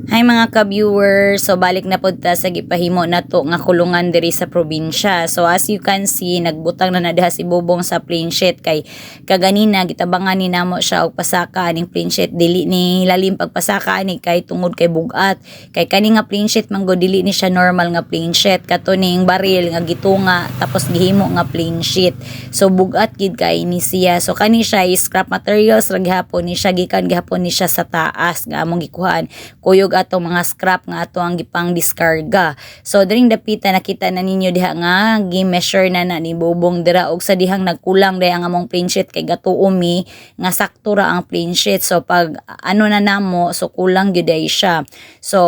Hi mga ka-viewers, so balik na pod ta sa gipahimo nato nga kulungan diri sa probinsya. So as you can see, nagbutang na diha si Bobong sa plain sheet kay kaganina gitabangan ni namo siya og pasaka aning plain sheet, dili ni lalim pagpasaka ani kay tungod kay bugat. Kay kani nga plain sheet manggo dili ni siya normal nga plain sheet, kato ning baril nga gitunga tapos gihimo nga plain sheet. So bugat gid kay ni siya. So kani siya is scrap materials ra gihapon ni siya, gikan gihapon ni siya sa taas nga among gikuhaan kuyog atong mga scrap nga ato ang gipang diskarga. So during dapita nakita na ninyo diha nga gi-measure na ni Bobong dira og sa dihang nagkulang day ang among plain sheet kay gatuomi nga sakto ra ang plain sheet. So pag ano na namo, so kulang gyud day siya. So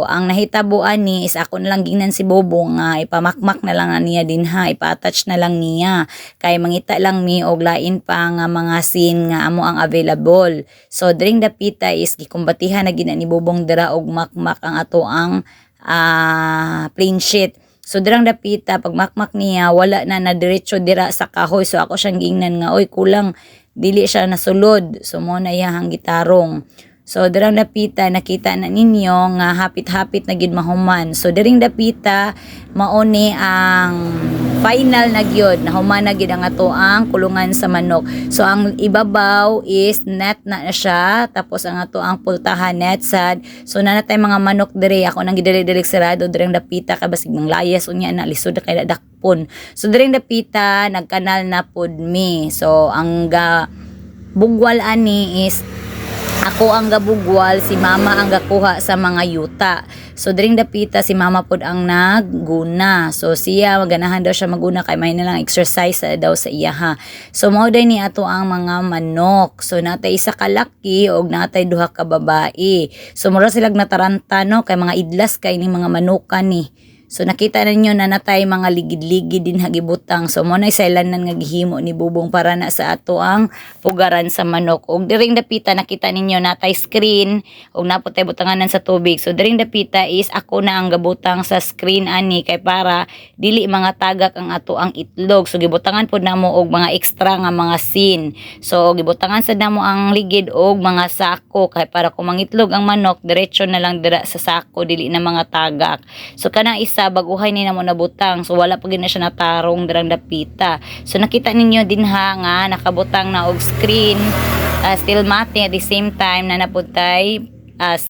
ang nahitabuan ni is ako na lang gingnan si Bobong nga ipamakmak na lang niya dinha, ipa-attach na lang niya kay mangita lang mi og lain pa nga mga scene nga amo ang available. So during dapita is gikumbatihan na gina ni Bobong dira og makmak ang ato ang plain sheet. So dirang dapita pag makmak niya wala na diretso dira sa kahoy. So ako siyang gingnan nga oy kulang dili siya nasulod. So mo na iyang gitarong. So dirang dapita nakita na ninyo nga hapit-hapit na gid mahuman. So diring dapita mao ni ang final na gyud, nahuman na gid ang ato ang kulungan sa manok. So ang ibabaw is net na siya, tapos ang ato ang pultahan net sad. So nanatay mga manok diri, ako nang gidali-dali sarado direng dapita kay basig mang layas unya na lisod kay dakpon. So direng dapita nagkanal na pod mi. So ang bugwal ani is ako ang gabugwal, si mama ang gakuha sa mga yuta. So diring dapita si mama pod ang nagguna. So siya maganahan daw siya maguna kay may nalang exercise daw sa iya ha. So mao day ni ato ang mga manok. So natay isa ka laki og natay duha ka babae. So mura silang nataranta no kay mga idlas kay ni mga manukan ni. So nakita ninyo na natay mga ligid-ligid din hagibutang. So mo na isailanan nga gihimo ni Bobong para na sa ato ang pugaran sa manok. Og diring dapita nakita ninyo natay screen og naputay butanganan sa tubig. So diring dapita is ako na ang gabutang sa screen ani kay para dili mga tagak ang ato ang itlog. So gibutangan pud namo og mga extra nga mga scene. So gibutangan sad namo ang ligid og mga sako kay para kung mangitlog ang manok diretso na lang dira sa sako dili na mga tagak. So kanang isa baguhay ni namo nabutang, so wala pa gid na siya natarong dirang dapita. So nakita ninyo dinha nga nakabutang na og screen, still matte at the same time na napuntay